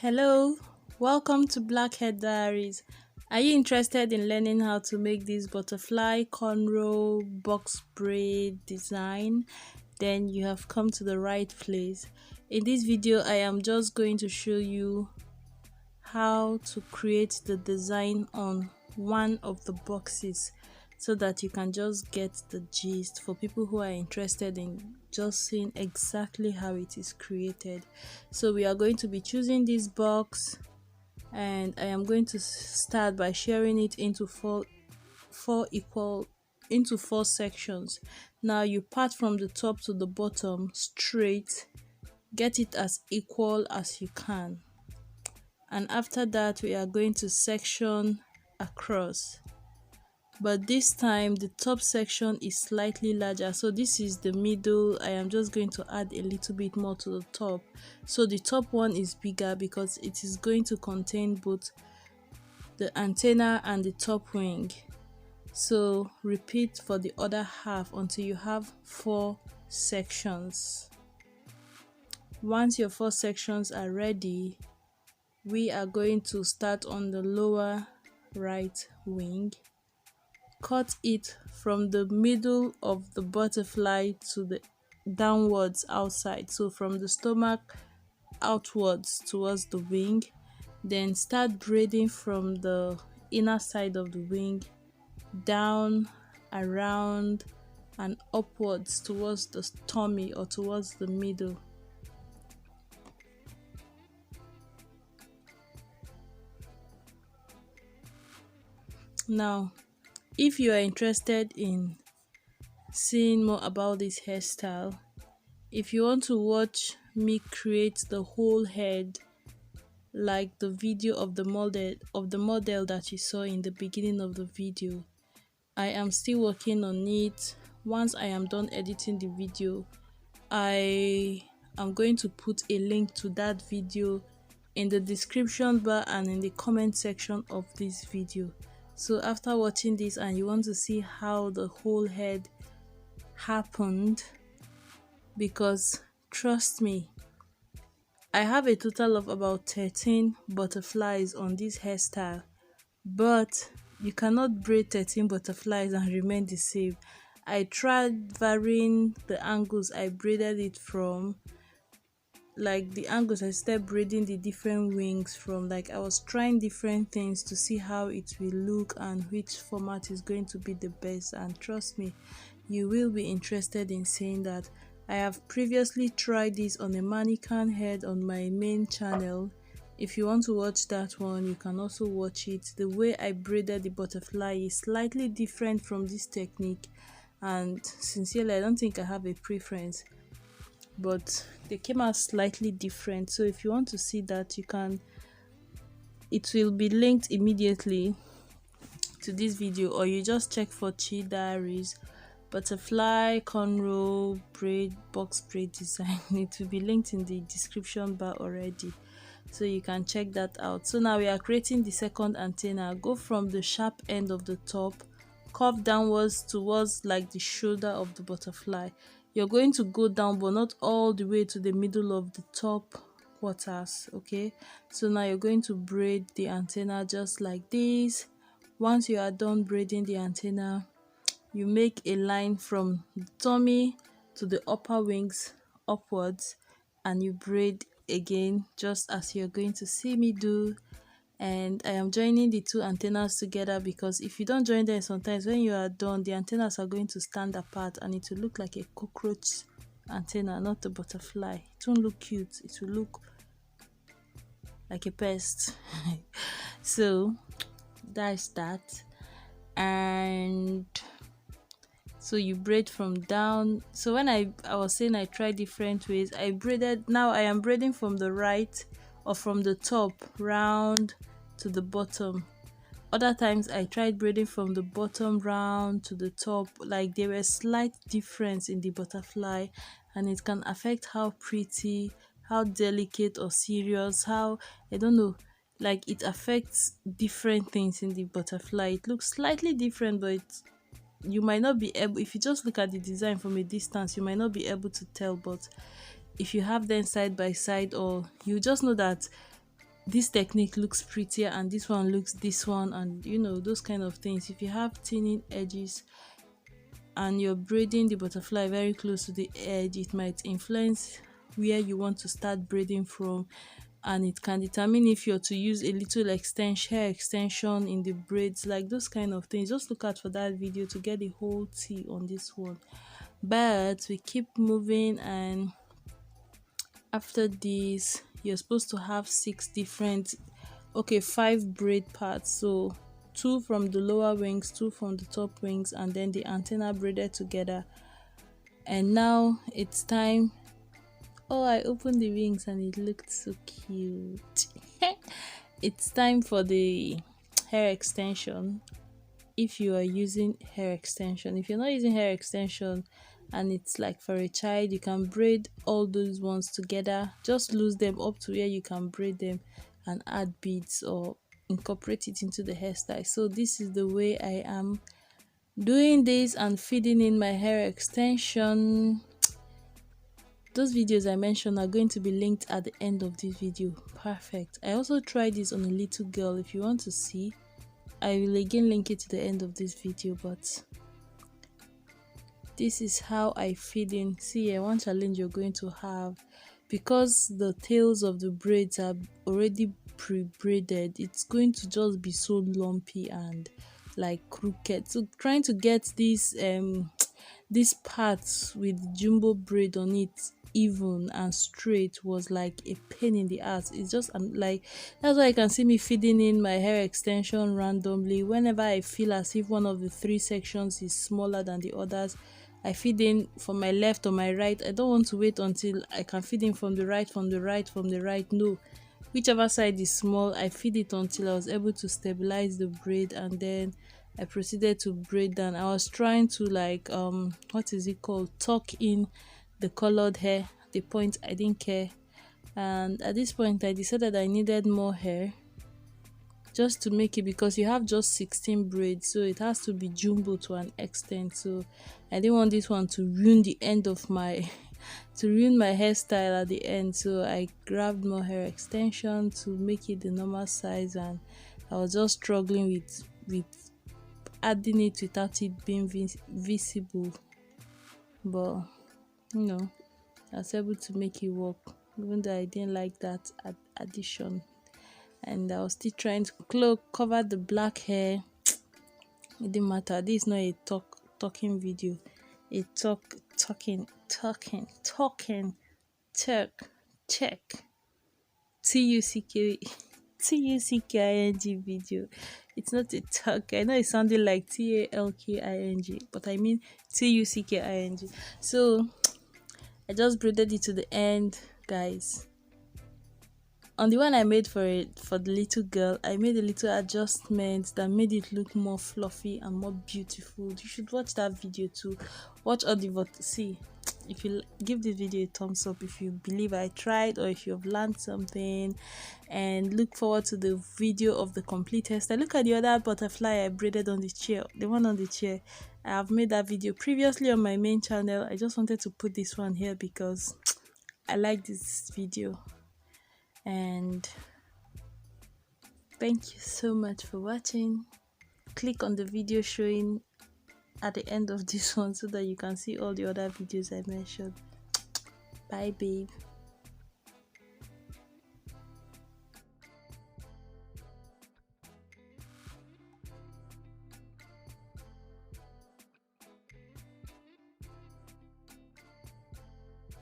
Hello, welcome to Blackhead Diaries. Are you interested in learning how to make this butterfly cornrow box braid design? Then you have come to the right place. In this video, I am just going to show you how to create the design on one of the boxes so that you can just get the gist for people who are interested in just seeing exactly how it is created. So we are going to be choosing this box, and I am going to start by sharing it into four sections. Now you part from the top to the bottom straight, get it as equal as you can, and after that we are going to section across, but this time the top section is slightly larger, so this is the middle. I am just going to add a little bit more to the top, so the top one is bigger because it is going to contain both the antenna and the top wing. So repeat for the other half until you have 4 sections. Once your 4 sections are ready, we are going to start on the lower right wing. Cut it from the middle of the butterfly to the downwards outside, so from the stomach outwards towards the wing. Then start braiding from the inner side of the wing down, around, and upwards towards the tummy or towards the middle. Now, if you are interested in seeing more about this hairstyle, if you want to watch me create the whole head like the video of the model that you saw in the beginning of the video, I am still working on it. Once I am done editing the video, I am going to put a link to that video in the description bar and in the comment section of this video. So after watching this and you want to see how the whole head happened, because trust me, I have a total of about 13 butterflies on this hairstyle, but you cannot braid 13 butterflies and remain the same. I tried varying the angles I braided it from, like the angles I started braiding the different wings from. Like I was trying different things to see how it will look and which format is going to be the best, and trust me, you will be interested in seeing that. I have previously tried this on a mannequin head on my main channel. If you want to watch that one, you can also watch it. The way I braided the butterfly is slightly different from this technique, and sincerely I don't think I have a preference, but they came out slightly different. So if you want to see that, you can, it will be linked immediately to this video, or you just check for Chi Diaries butterfly cornrow braid box braid design. It will be linked in the description bar already, so you can check that out. So now we are creating the second antenna. Go from the sharp end of the top, curve downwards towards like the shoulder of the butterfly. You're going to go down, but not all the way to the middle of the top quarters. Okay, so now you're going to braid the antenna just like this. Once you are done braiding the antenna, you make a line from the tummy to the upper wings upwards, and you braid again just as you're going to see me do. And I am joining the two antennas together, because if you don't join them, sometimes when you are done, the antennas are going to stand apart and it will look like a cockroach antenna, not the butterfly. It won't look cute, it will look like a pest. So that's that. And so you braid from down. So when I was saying I tried different ways, I braided. Now I am braiding from the right, or from the top round to the bottom. Other times I tried braiding from the bottom round to the top. Like there were slight difference in the butterfly, and it can affect how pretty, how delicate or serious, how, I don't know, like it affects different things in the butterfly. It looks slightly different, but you might not be able, if you just look at the design from a distance, you might not be able to tell. But if you have them side by side, or you just know that this technique looks prettier and this one looks this one, and you know, those kind of things. If you have thinning edges and you're braiding the butterfly very close to the edge, it might influence where you want to start braiding from, and it can determine if you're to use a little hair extension in the braids, like those kind of things. Just look out for that video to get the whole tea on this one. But we keep moving, and after this you're supposed to have 5 braid parts. So 2 from the lower wings, 2 from the top wings, and then the antenna braided together. And now it's time. Oh, I opened the wings and it looked so cute. It's time for the hair extension. If you are using hair extension, if you're not using hair extension and it's like for a child, you can braid all those ones together. Just lose them up to where you can braid them and add beads or incorporate it into the hairstyle. So this is the way I am doing this and feeding in my hair extension. Those videos I mentioned are going to be linked at the end of this video. Perfect. I also tried this on a little girl. If you want to see, I will again link it to the end of this video. But this is how I feed in. See, one challenge you're going to have, because the tails of the braids are already pre-braided, it's going to just be so lumpy and like crooked. So trying to get these parts with jumbo braid on it even and straight was like a pain in the ass. It's just like, that's why you can see me feeding in my hair extension randomly. Whenever I feel as if one of the 3 sections is smaller than the others, I feed in from my left or my right. I don't want to wait until I can feed in from the right, from the right, from the right. No, whichever side is small, I feed it until I was able to stabilize the braid, and then I proceeded to braid down. I was trying to like what is it called, tuck in the colored hair. At the point I didn't care, and at this point I decided I needed more hair just to make it, because you have just 16 braids, so it has to be jumbo to an extent. So I didn't want this one to ruin the end of my to ruin my hairstyle at the end. So I grabbed more hair extension to make it the normal size, and I was just struggling with adding it without it being visible. But you know, I was able to make it work, even though I didn't like that addition. And I was still trying to cover the black hair. It didn't matter. This is not a talking video. A talking check TUCKING video. It's not a talk. I know it sounded like TALKING, but I mean TUCKING. So I just braided it to the end, guys. On the one I made for the little girl, I made a little adjustment that made it look more fluffy and more beautiful. You should watch that video too. Watch all the see. If you give this video a thumbs up if you believe I tried, or if you've learned something, and look forward to the video of the complete hairstyle. Look at the other butterfly I braided on the chair, the one on the chair. I have made that video previously on my main channel. I just wanted to put this one here because I like this video. And thank you so much for watching. Click on the video showing at the end of this one so that you can see all the other videos I mentioned. Bye, babe.